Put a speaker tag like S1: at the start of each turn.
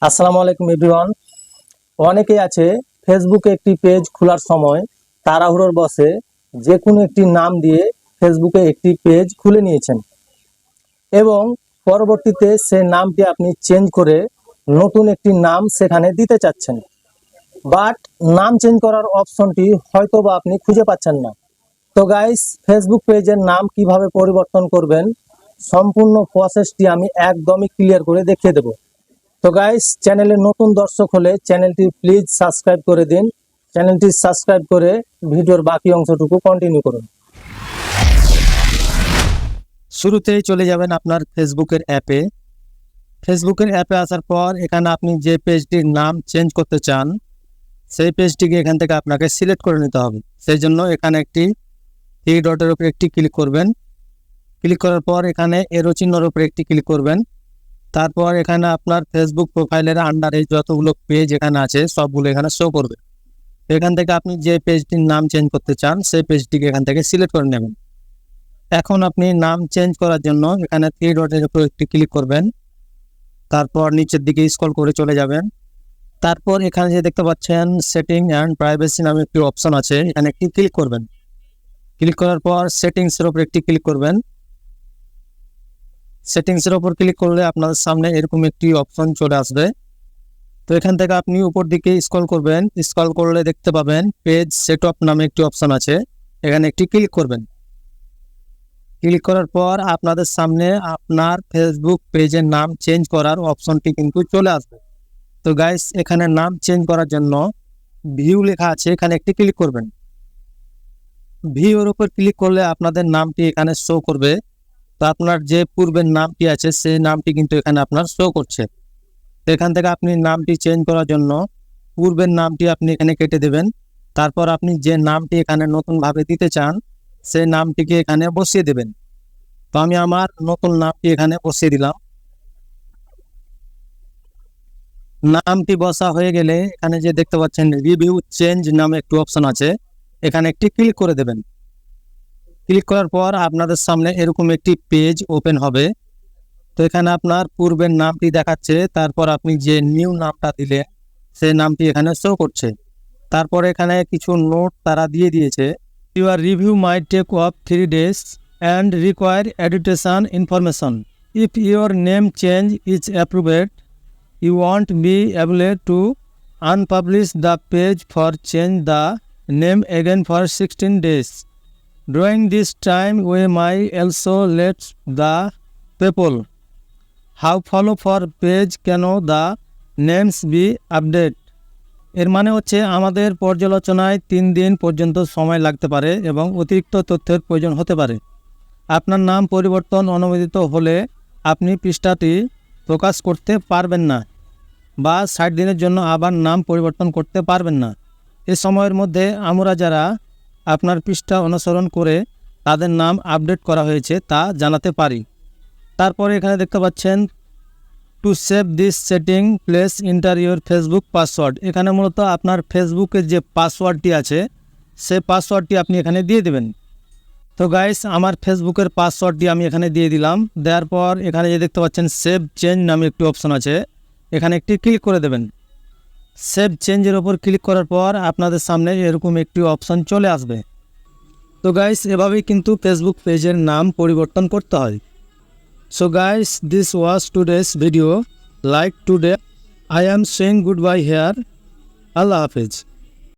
S1: আসসালামু আলাইকুম এভরিওয়ান। অনেকেই আছে ফেসবুকে একটি পেজ খোলার সময় তাড়াহুড়োর বশে যে কোনো একটি নাম দিয়ে ফেসবুকে একটি পেজ খুলে নিয়েছেন এবং পরবর্তীতে সেই নামটি আপনি চেঞ্জ করে নতুন একটি নাম সেখানে দিতে চাচ্ছেন, বাট নাম চেঞ্জ করার অপশনটি হয়তো বা আপনি খুঁজে পাচ্ছেন না। তো গাইস, ফেসবুক পেজের নাম কিভাবে পরিবর্তন করবেন সম্পূর্ণ প্রসেসটি আমি একদমই ক্লিয়ার করে দেখিয়ে দেব। তো গাইস, চ্যানেলে নতুন দর্শক হলে চ্যানেলটি প্লিজ সাবস্ক্রাইব করে দিন। চ্যানেলটি সাবস্ক্রাইব করে ভিডিওর বাকি অংশটুকু কন্টিনিউ করুন। শুরুতেই চলে যাবেন আপনার ফেসবুকের অ্যাপে। ফেসবুকের অ্যাপে আসার পর এখানে আপনি যে পেজটির নাম চেঞ্জ করতে চান সেই পেজটিকে এখান থেকে আপনাকে সিলেক্ট করে নিতে হবে। সেই জন্য এখানে একটি থ্রি ডটের উপরে একটি ক্লিক করবেন। ক্লিক করার পর এখানে এরো চিহ্নের উপরে একটি ক্লিক করবেন। তারপর এখানে আপনার ফেসবুক প্রোফাইলের আন্ডারে যতগুলো পেজ এখানে আছে সবগুলো এখানে শো করবে। এখান থেকে আপনি যে পেজটির নাম চেঞ্জ করতে চান সেই পেজটিকে এখান থেকে সিলেক্ট করে নেবেন। এখন আপনি নাম চেঞ্জ করার জন্য এখানে থ্রি ডটের উপর একটি ক্লিক করবেন। তারপর নিচের দিকে স্ক্রল করে চলে যাবেন। তারপর এখানে যে দেখতে পাচ্ছেন সেটিং অ্যান্ড প্রাইভেসি নামে একটি অপশন আছে, এখানে একটি ক্লিক করবেন। ক্লিক করার পর সেটিংসের উপর একটি ক্লিক করবেন। সেটিংসের উপর ক্লিক করলে আপনাদের সামনে এরকম একটি অপশন চলে আসবে। তো এখান থেকে আপনি উপর দিকে স্ক্রল করবেন। স্ক্রল করলে দেখতে পাবেন পেজ সেটআপ নামে একটি অপশন আছে, এখানে একটি ক্লিক করবেন। ক্লিক করার পর আপনাদের সামনে আপনার ফেসবুক পেজের নাম চেঞ্জ করার অপশনটি কিন্তু চলে আসবে। তো গাইস, এখানে নাম চেঞ্জ করার জন্য ভিউ লেখা আছে, এখানে একটি ক্লিক করবেন। ভিউর উপর ক্লিক করলে আপনাদের নামটি এখানে শো করবে। তো আপনার যে পূর্বের নামটি আছে সেই নামটি কিন্তু এখানে আপনার শো করছে। এখান থেকে আপনি নামটি চেঞ্জ করার জন্য পূর্বের নামটি আপনি এখানে কেটে দেবেন। তারপর আপনি যে নামটি এখানে নতুনভাবে দিতে চান সেই নামটিকে এখানে বসিয়ে দেবেন। তো আমি আমার নতুন নামটি এখানে বসিয়ে দিলাম। নামটি বসা হয়ে গেলে এখানে যে দেখতে পাচ্ছেন রিভিউ চেঞ্জ নামে একটি অপশন আছে, এখানে একটি ক্লিক করে দেবেন। ক্লিক করার পর আপনাদের সামনে এরকম একটি পেজ ওপেন হবে। তো এখানে আপনার পূর্বের নামটি দেখাচ্ছে, তারপর আপনি যে নিউ নামটা দিলে সেই নামটি এখানে শো করছে। তারপর এখানে কিছু নোট তারা দিয়ে দিয়েছে। Your review might take of 3 days and require additional information. If your name change is approved, you won't be able to unpublish the page for change the name again for 16 days. During this time, we might also let the people how follow for page can the names be updated. এর মানে হচ্ছে আমাদের পর্যালোচনায় 3 দিন পর্যন্ত সময় লাগতে পারে এবং অতিরিক্ত তথ্যের প্রয়োজন হতে পারে। আপনার নাম পরিবর্তন অনুমোদিত হলে আপনি পৃষ্ঠাটি প্রকাশ করতে পারবেন না বা 60 দিনের জন্য আবার নাম পরিবর্তন করতে পারবেন না। এ সময়ের মধ্যে আমরা যারা আপনার পৃষ্ঠা অনুসরণ করে তাদের নাম আপডেট করা হয়েছে তা জানাতে পারি। তারপরে এখানে দেখতে পাচ্ছেন to save this setting place inter your Facebook password. এখানে মূলত আপনার ফেসবুকের যে পাসওয়ার্ডটি আছে সেই পাসওয়ার্ডটি আপনি এখানে দিয়ে দেবেন। তো গাইস, আমার ফেসবুকের পাসওয়ার্ডটি আমি এখানে দিয়ে দিলাম। দেওয়ার পর এখানে যে দেখতে পাচ্ছেন সেভ চেঞ্জ নামে একটি অপশন আছে, এখানে একটি ক্লিক করে দেবেন। সেভ চেঞ্জের ওপর ক্লিক করার পর আপনাদের সামনে এরকম একটি অপশন চলে আসবে। তো গাইস, এভাবেই কিন্তু ফেসবুক পেজের নাম পরিবর্তন করতে হয়। So guys, this was today's video. Like today, I am saying goodbye here. আল্লাহ হাফেজ।